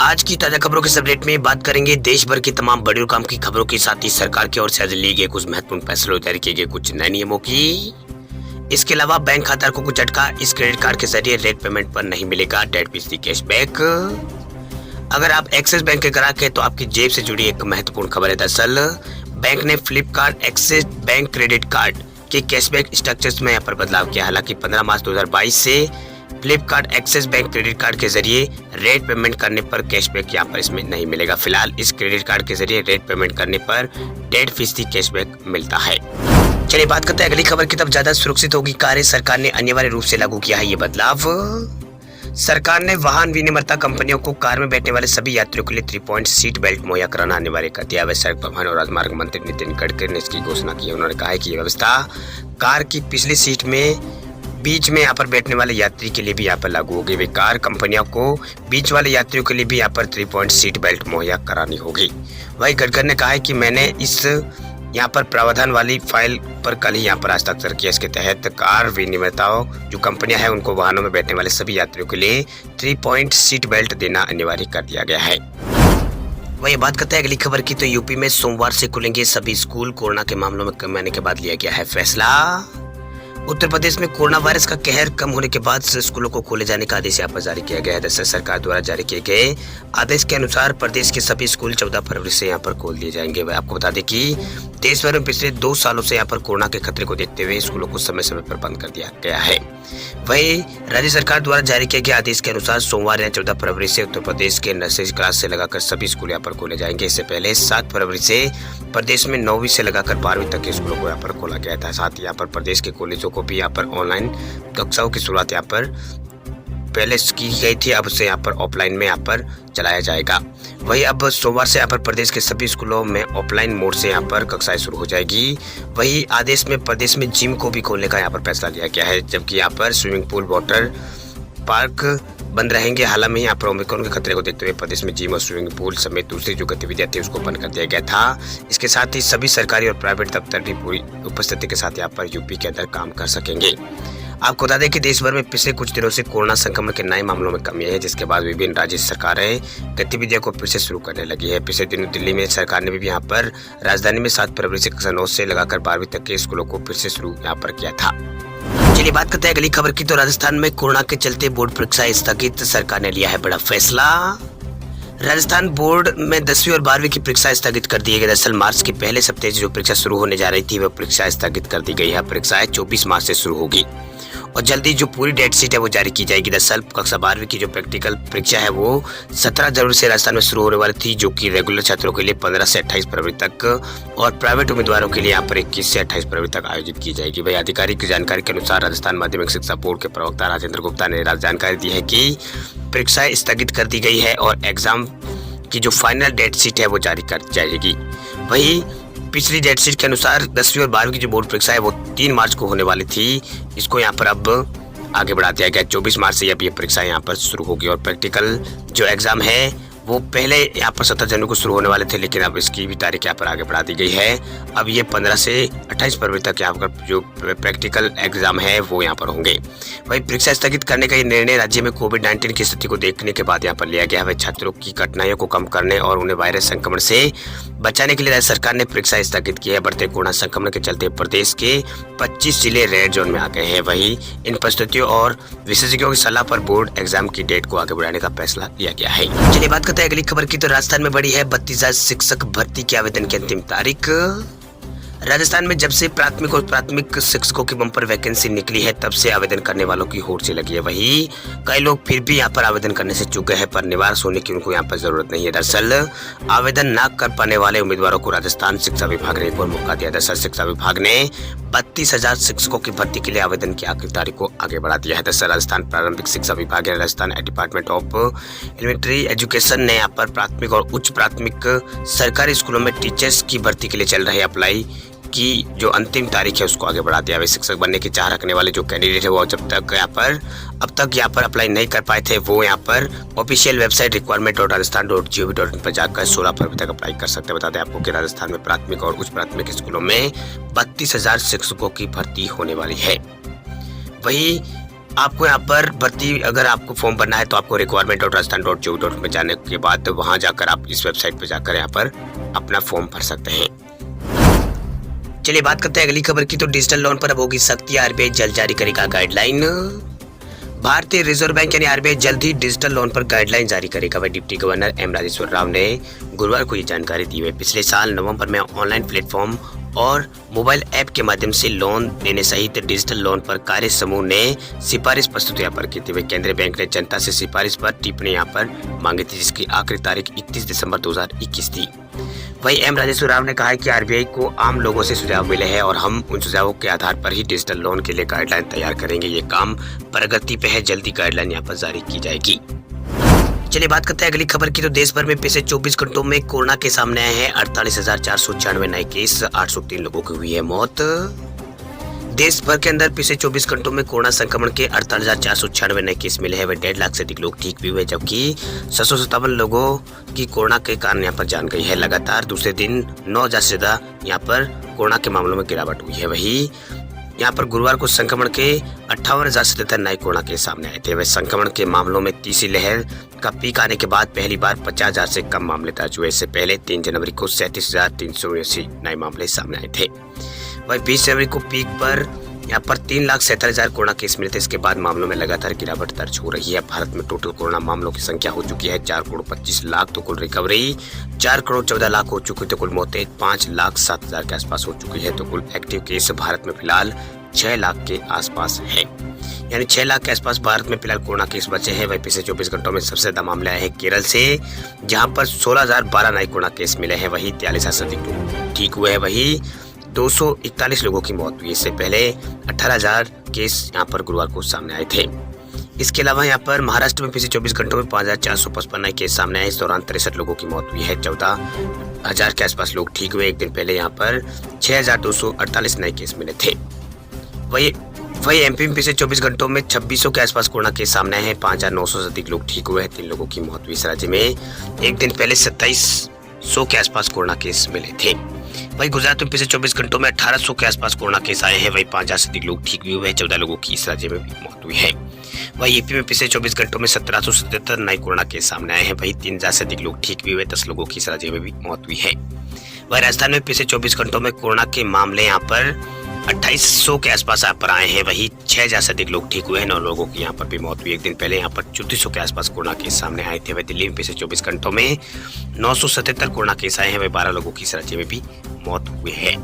आज की ताजा खबरों के अपडेट में बात करेंगे देश भर की तमाम बड़ी और काम की खबरों के साथ ही सरकार की ओर से आज लिए गए कुछ महत्वपूर्ण फैसलों जारी किए गए कुछ नए नियमों की। इसके अलावा बैंक खाता को कुछ झटका, इस क्रेडिट कार्ड के जरिए रेट पेमेंट पर नहीं मिलेगा 1.5% कैशबैक। अगर आप एक्सिस बैंक के ग्राहक हैं तो आपकी जेब से जुड़ी एक महत्वपूर्ण खबर है। दरअसल बैंक ने Flipkart axis bank credit card के कैशबैक स्ट्रक्चर्स में यहाँ पर बदलाव किया। हालांकि 15 मार्च 2022 से Flipkart axis bank credit card के जरिए रेट पेमेंट करने पर कैशबैक यहाँ पर इसमें नहीं मिलेगा। फिलहाल इस क्रेडिट कार्ड के जरिए रेट पेमेंट करने पर 1.5% कैशबैक मिलता है। चलिए बात करते हैं अगली खबर की। तब ज्यादा सुरक्षित होगी कारें, सरकार ने अनिवार्य रूप से लागू किया है ये बदलाव। सरकार ने वाहन विनिर्माता कंपनियों को कार में बैठने वाले सभी यात्रियों के लिए 3 पॉइंट सीट बेल्ट मुहैया कराना अनिवार्य कर दिया है। सड़क परिवहन और राजमार्ग मंत्री नितिन गडकरी ने इसकी घोषणा की। उन्होंने कहा है कि ये व्यवस्था कार की पिछली सीट में बीच में यहाँ पर बैठने वाले यात्री के लिए भी यहाँ पर लागू होगी। वे कार कंपनियों को बीच वाले यात्रियों के लिए भी यहाँ पर 3 पॉइंट सीट बेल्ट मुहैया करानी होगी। वही गडकरी ने कहा है कि मैंने इस यहाँ पर प्रावधान वाली फाइल पर कल ही यहाँ पर हस्ताक्षर किया। इसके तहत कार विनिर्माताओं जो कंपनियां हैं उनको वाहनों में बैठने वाले सभी यात्रियों के लिए 3 पॉइंट सीट बेल्ट देना अनिवार्य कर दिया गया है। वही बात करते हैं अगली खबर की। तो यूपी में सोमवार से खुलेंगे सभी स्कूल। कोरोना के मामलों में कमी आने के बाद लिया गया है फैसला। उत्तर प्रदेश में कोरोना वायरस का कहर कम होने के बाद स्कूलों को खोले जाने का आदेश यहाँ पर जारी किया गया है। दरअसल सरकार द्वारा जारी किए गए आदेश के अनुसार प्रदेश के सभी स्कूल 14 फरवरी से यहाँ पर खोल दिए जाएंगे। वह आपको बता दें कि देश भर में पिछले 2 सालों से यहाँ पर कोरोना के खतरे को देखते हुए स्कूलों को समय समय पर बंद कर दिया गया है। वही राज्य सरकार द्वारा जारी किए गए आदेश के अनुसार सोमवार या 14 फरवरी से उत्तर प्रदेश के नर्सरी क्लास से लगाकर सभी स्कूल यहाँ पर खोले जाएंगे। इससे पहले 7 फरवरी से प्रदेश में 9वीं से लगाकर 12वीं तक के स्कूलों को यहाँ पर खोला गया था। साथ ही यहाँ पर प्रदेश के कॉलेजों को भी यहाँ पर ऑनलाइन कक्षाओं की शुरुआत यहाँ पर पहले की गई थी, अब से यहाँ पर ऑफलाइन में यहाँ पर चलाया जाएगा। वही अब सोमवार से यहाँ पर प्रदेश के सभी स्कूलों में ऑफलाइन मोड से यहाँ पर कक्षाएं शुरू हो जाएगी। वही आदेश में प्रदेश में जिम को भी खोलने का यहाँ पर फैसला लिया गया है, जबकि यहाँ पर स्विमिंग पूल, वाटर पार्क बंद रहेंगे। हालांकि यहाँ पर ओमिक्रॉन के खतरे को देखते हुए प्रदेश में जिम और स्विमिंग पूल समेत दूसरी जो गतिविधियां थी उसको बंद कर दिया गया था। इसके साथ ही सभी सरकारी और प्राइवेट दफ्तर भी पूरी उपस्थिति के साथ यहाँ पर यूपी के अंदर काम कर सकेंगे। आपको बता दें कि देश भर में पिछले कुछ दिनों से कोरोना संक्रमण के नए मामलों में कमी है, जिसके बाद विभिन्न राज्य सरकारें गतिविधियों को फिर से शुरू करने लगी है। पिछले दिनों दिल्ली में सरकार ने भी यहाँ पर राजधानी में 7 फरवरी से कक्षा 9 से लगाकर 12वीं तक के स्कूलों को फिर से शुरू यहाँ पर किया था। चलिए बात करते हैं अगली खबर की। तो राजस्थान में कोरोना के चलते बोर्ड परीक्षाएं स्थगित, सरकार ने लिया है बड़ा फैसला। राजस्थान बोर्ड में 10वीं और 12वीं की परीक्षा स्थगित कर दी गई। दरअसल मार्च के पहले सप्ताह से जो परीक्षा शुरू होने जा रही थी वह परीक्षा स्थगित कर दी गई है। परीक्षाएं 24 मार्च से शुरू होगी और जल्दी जो पूरी डेट शीट है वो जारी की जाएगी। दरअसल कक्षा 12वीं की जो प्रैक्टिकल परीक्षा है वो 17 जनवरी से राजस्थान में शुरू होने वाली थी, जो कि रेगुलर छात्रों के लिए 15 से 28 फरवरी तक और प्राइवेट उम्मीदवारों के लिए यहाँ पर 21 से 28 फरवरी तक आयोजित की जाएगी। वही आधिकारिक जानकारी के अनुसार राजस्थान माध्यमिक शिक्षा बोर्ड के प्रवक्ता राजेंद्र गुप्ता ने जानकारी दी है कि परीक्षाएं स्थगित कर दी गई है और एग्जाम की जो फाइनल डेट शीट है वो जारी कर जाएगी। वही पिछली डेट शीट के अनुसार 10वीं और 12वीं की जो बोर्ड परीक्षा है वो 3 मार्च को होने वाली थी, इसको यहाँ पर अब आगे बढ़ा दिया गया। 24 मार्च से अब ये परीक्षा यहाँ पर शुरू होगी और प्रैक्टिकल जो एग्जाम है वो पहले यहाँ पर 17 जनवरी को शुरू होने वाले थे, लेकिन अब इसकी भी तारीख यहाँ पर आगे बढ़ा दी गई है। अब ये 15 से 28 फरवरी तक यहाँ पर जो प्रैक्टिकल एग्जाम है वो यहाँ पर होंगे। वही परीक्षा स्थगित करने का ये निर्णय राज्य में कोविड-19 की स्थिति को देखने के बाद यहाँ पर लिया गया है। छात्रों की कठिनाइयों को कम करने और उन्हें वायरस संक्रमण से बचाने के लिए राज्य सरकार ने परीक्षा स्थगित की है। बढ़ते कोरोना संक्रमण के चलते प्रदेश के 25 जिले रेड जोन में आ गए हैं। वही इन परिस्थितियों और विशेषज्ञों की सलाह पर बोर्ड एग्जाम की डेट को आगे बढ़ाने का फैसला लिया गया है। चलिए बात करते हैं अगली खबर की। तो राजस्थान में बढ़ी है 32,000 शिक्षक भर्ती के आवेदन की अंतिम तारीख। राजस्थान में जब से प्राथमिक और प्राथमिक शिक्षकों की बम्पर वैकेंसी निकली है तब से आवेदन करने वालों की होड़ सी लगी है। वही कई लोग फिर भी यहाँ पर आवेदन करने से चूक गए हैं, पर निराश होने की उनको यहाँ पर जरूरत नहीं है। दरअसल आवेदन न कर पाने वाले उम्मीदवारों को राजस्थान शिक्षा विभाग ने एक और मौका दिया। दरअसल शिक्षा विभाग ने 32,000 शिक्षकों की भर्ती के लिए आवेदन की आखिरी तारीख को आगे बढ़ा दिया है। दरअसल राजस्थान प्रारंभिक शिक्षा विभाग Rajasthan department of elementary education ने यहाँ पर प्राथमिक और उच्च प्राथमिक सरकारी स्कूलों में टीचर्स की भर्ती के लिए चल रहे अप्लाई की जो अंतिम तारीख है उसको आगे बढ़ा दिया है। शिक्षक बनने की चाह रखने वाले जो कैंडिडेट है वो अब तक यहाँ पर अप्लाई नहीं कर पाए थे, वो यहाँ पर ऑफिशियल वेबसाइट requirement.rajasthan.gov.in पर जाकर 16 फरवरी तक अप्लाई कर सकते हैं। बता दें आपको कि राजस्थान में प्राथमिक और उच्च प्राथमिक स्कूलों में 32,000 शिक्षकों की भर्ती होने वाली है। वही आपको यहाँ पर भर्ती अगर आपको फॉर्म भरना है तो आपको requirement.rajasthan.gov.in में जाने के बाद वहां जाकर आप इस वेबसाइट पर जाकर यहाँ पर अपना फॉर्म भर सकते हैं। चलिए बात करते हैं अगली खबर की। तो डिजिटल लोन पर अब होगी सख्ती, आरबीआई जल्द जारी करेगा गाइडलाइन। भारतीय रिजर्व बैंक यानी आरबीआई जल्द ही डिजिटल लोन पर गाइडलाइन जारी करेगा। वही deputy governor M Rajeshwar Rao ने गुरुवार को ये जानकारी दी है। पिछले साल नवंबर में ऑनलाइन प्लेटफॉर्म और मोबाइल ऐप के माध्यम से लोन देने सहित डिजिटल लोन पर कार्य समूह ने सिफारिश प्रस्तुत यहाँ पर की थी। केंद्रीय बैंक ने जनता से सिफारिश पर टिप्पणी यहाँ पर मांगी थी, जिसकी आखिरी तारीख 31 दिसंबर 2021 थी। वही एम राजेश्वर राव ने कहा है कि आरबीआई को आम लोगों से सुझाव मिले हैं और हम उन सुझावों के आधार पर ही डिजिटल लोन के लिए गाइडलाइन तैयार करेंगे। ये काम प्रगति पे है, जल्दी गाइडलाइन यहाँ पर जारी की जाएगी। चलिए बात करते हैं अगली खबर की। तो देश भर में पिछले 24 घंटों में कोरोना के सामने आए हैं 48,496 नए केस, 803 लोगों की हुई है मौत। देश भर के अंदर पिछले 24 घंटों में कोरोना संक्रमण के 48,496 नए केस मिले हैं। वह 1.5 लाख से अधिक लोग ठीक भी हुए, जबकि 757 लोगों की कोरोना के कारण यहाँ पर जान गई है। लगातार दूसरे दिन 9,000 से ज्यादा यहाँ पर कोरोना के मामलों में गिरावट हुई है। वही यहाँ पर गुरुवार को संक्रमण के 58,077 नए कोरोना के सामने आए थे। वह संक्रमण के मामलों में तीसरी लहर का पीक आने के बाद पहली बार 50,000 से कम मामले दर्ज हुए। इससे पहले 3 जनवरी को 37,380 नए मामले सामने आए थे। वही 20 जनवरी को पीक पर यहाँ पर 3,47,000 कोरोना केस मिले थे। इसके बाद मामलों में लगातार गिरावट दर्ज हो रही है। भारत में टोटल कोरोना मामलों की संख्या हो चुकी है 4,25,00,000, तो कुल रिकवरी 4,14,00,000 हो चुकी है, तो कुल मौतें 5,07,000 के आसपास हो चुकी है। तो कुल एक्टिव केस भारत में फिलहाल 6 लाख के आसपास है, यानी 6 लाख के आसपास भारत में फिलहाल कोरोना केस बचे हैं। वही पिछले 24 घंटों में सबसे ज्यादा मामले आए हैं केरल से, जहां पर 16,012 नए कोरोना केस मिले हैं। वही 43,000 से अधिक लोग ठीक हुए हैं। वही 241 लोगों की मौत हुई। इससे पहले 18,000 केस यहाँ पर गुरुवार को सामने आए थे। इसके अलावा यहाँ पर महाराष्ट्र में पिछले 24 घंटों में 5,455 नए केस सामने आए। इस दौरान 63 लोगों की मौत हुई है। 14,000 के आसपास लोग ठीक हुए। एक दिन पहले यहाँ पर 6,248 नए केस मिले थे। वही एमपी में पिछले 24 घंटों में 2600 के आसपास कोरोना केस सामने आए हैं। 5,900 से अधिक लोग ठीक हुए हैं। 3 लोगों की मौत हुई। इस राज्य में एक दिन पहले 2,700 के आसपास कोरोना केस मिले थे। वही गुजरात में पिछले 24 घंटों में 1,800 के आसपास कोरोना केस आए हैं। वही 5,000 से अधिक लोग ठीक भी हुए हैं। 14 लोगों की इस राज्य में भी मौत हुई है। वही यूपी में पिछले 24 घंटों में 1,777 नए कोरोना केस सामने आए हैं। वही 3,000 से अधिक लोग ठीक भी हुए। 10 लोगों की इस राज्य में भी मौत हुई है। वही राजस्थान में पिछले 24 घंटों में कोरोना के मामले यहाँ पर 2,800 के आसपास यहाँ पर आए हैं। वही 6,000 से अधिक लोग ठीक हुए हैं। 9 लोगों की यहाँ पर भी मौत हुई। एक दिन पहले यहाँ पर 3,400 के आसपास कोरोना केस सामने आए थे। वही दिल्ली में पिछले 24 घंटों में 977 कोरोना केस आए हैं। वही 12 लोगों की इस राज्य में भी मौत हुई है।